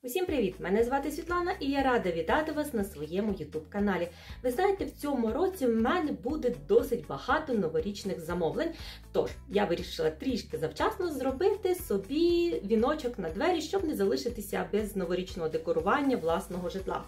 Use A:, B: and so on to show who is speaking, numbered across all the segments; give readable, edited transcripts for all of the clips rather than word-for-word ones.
A: Усім привіт! Мене звати Світлана і я рада вітати вас на своєму YouTube-каналі. Ви знаєте, в цьому році в мене буде досить багато новорічних замовлень, тож я вирішила трішки завчасно зробити собі віночок на двері, щоб не залишитися без новорічного декорування власного житла.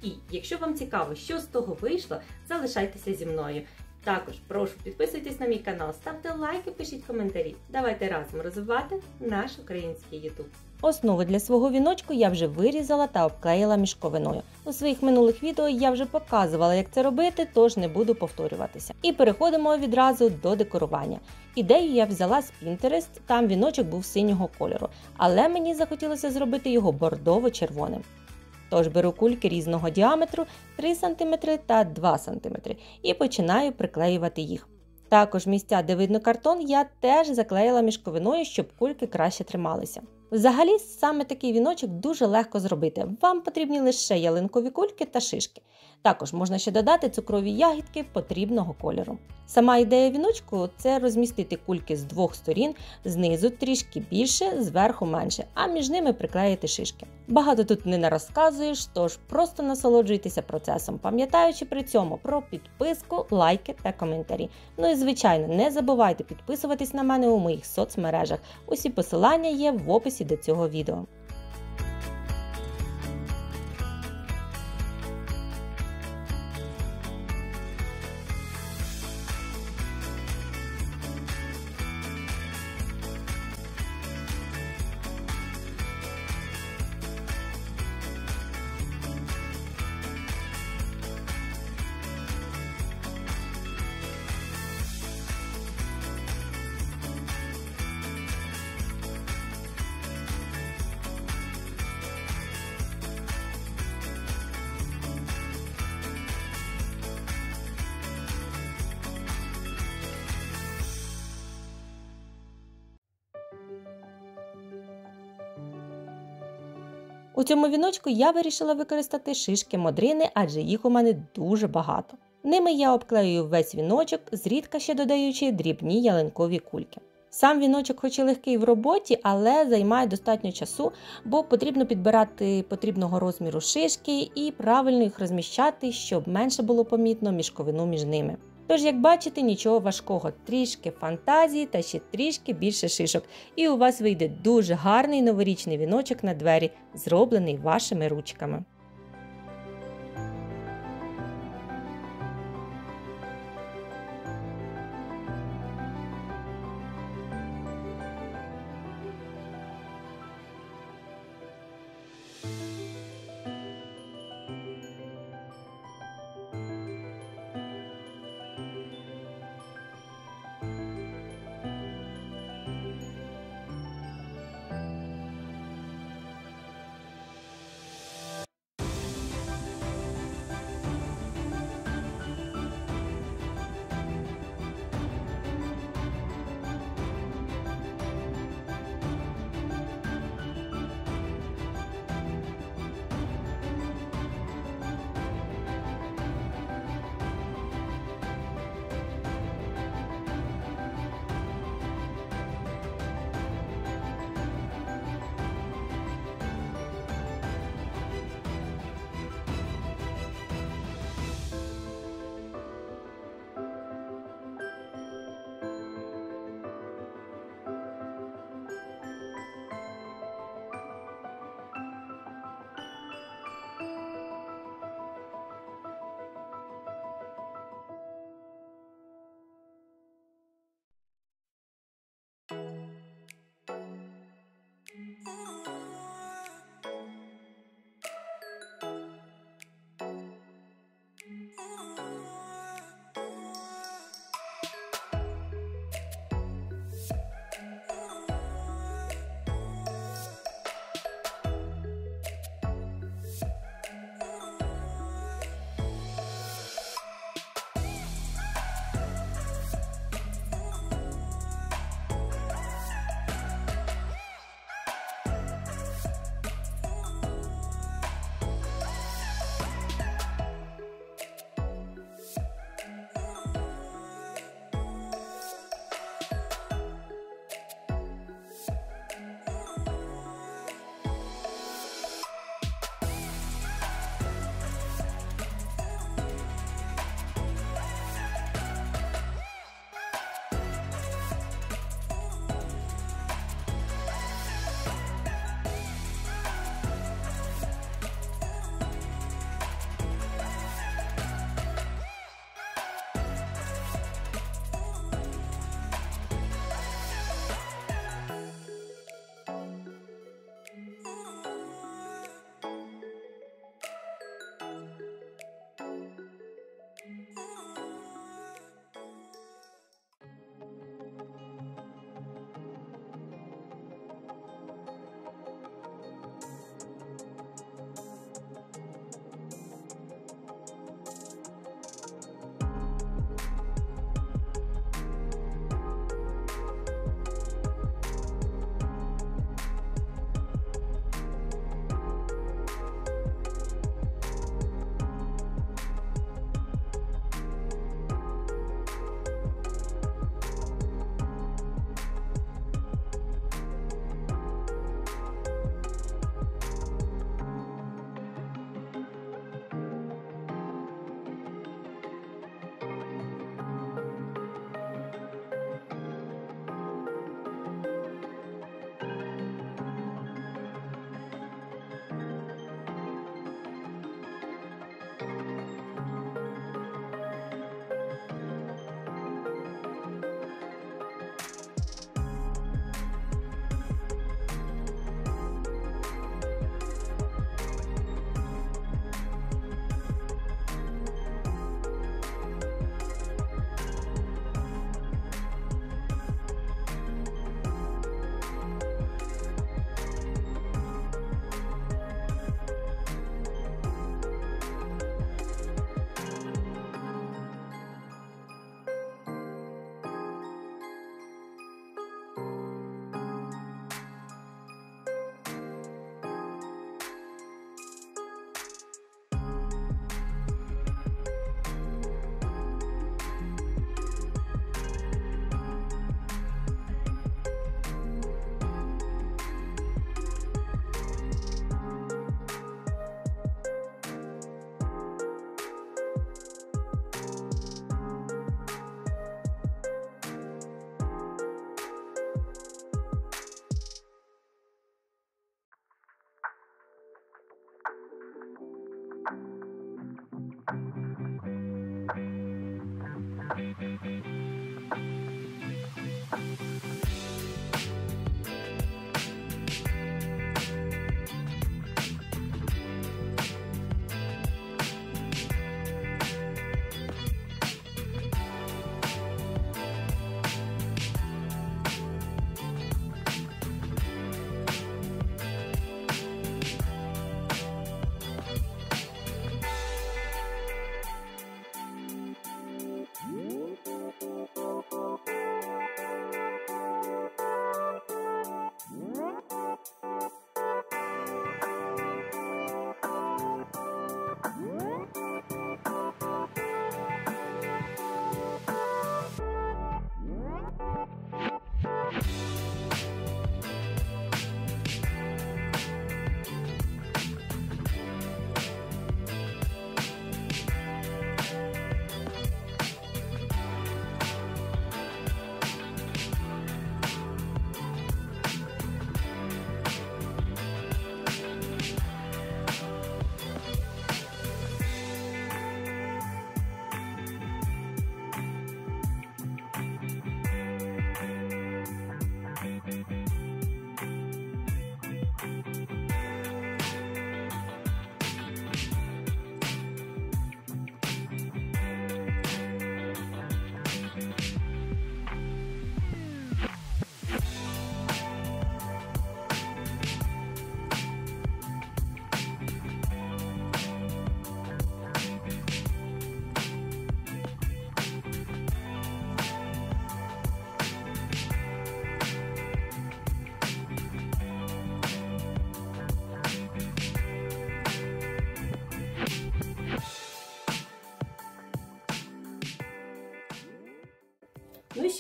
A: І якщо вам цікаво, що з того вийшло, залишайтеся зі мною. Також прошу підписуйтесь на мій канал, ставте лайки, пишіть коментарі. Давайте разом розвивати наш український YouTube. Основу для свого віночку я вже вирізала та обклеїла мішковиною. У своїх минулих відео я вже показувала, як це робити, тож не буду повторюватися. І переходимо відразу до декорування. Ідею я взяла з Pinterest, там віночок був синього кольору, але мені захотілося зробити його бордово-червоним. Тож беру кульки різного діаметру 3 см та 2 см і починаю приклеювати їх. Також місця, де видно картон, я теж заклеїла мішковиною, щоб кульки краще трималися. Взагалі, саме такий віночок дуже легко зробити. Вам потрібні лише ялинкові кульки та шишки. Також можна ще додати цукрові ягідки потрібного кольору. Сама ідея віночку – це розмістити кульки з двох сторін, знизу трішки більше, зверху менше, а між ними приклеїти шишки. Багато тут не розказуєш, тож просто насолоджуйтеся процесом, пам'ятаючи при цьому про підписку, лайки та коментарі. Ну і звичайно, не забувайте підписуватись на мене у моїх соцмережах. Усі посилання є в описі до цього відео. У цьому віночку я вирішила використати шишки модрини, адже їх у мене дуже багато. Ними я обклеюю весь віночок, зрідка ще додаючи дрібні ялинкові кульки. Сам віночок хоч і легкий в роботі, але займає достатньо часу, бо потрібно підбирати потрібного розміру шишки і правильно їх розміщати, щоб менше було помітно мішковину між ними. Тож, як бачите, нічого важкого, трішки фантазії та ще трішки більше шишок. І у вас вийде дуже гарний новорічний віночок на двері, зроблений вашими ручками.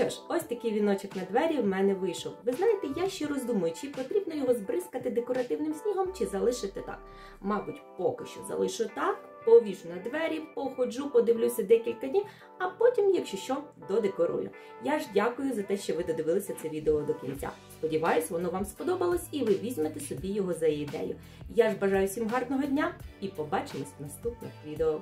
A: що ж, ось такий віночок на двері в мене вийшов. Ви знаєте, я ще роздумую, чи потрібно його збризкати декоративним снігом, чи залишити так. Мабуть, поки що залишу так, повішу на двері, походжу, подивлюся декілька днів, а потім, якщо що, додекорую. Я ж дякую за те, що ви додивилися це відео до кінця. Сподіваюсь, воно вам сподобалось і ви візьмете собі його за ідею. Я ж бажаю всім гарного дня і побачимось в наступних відео.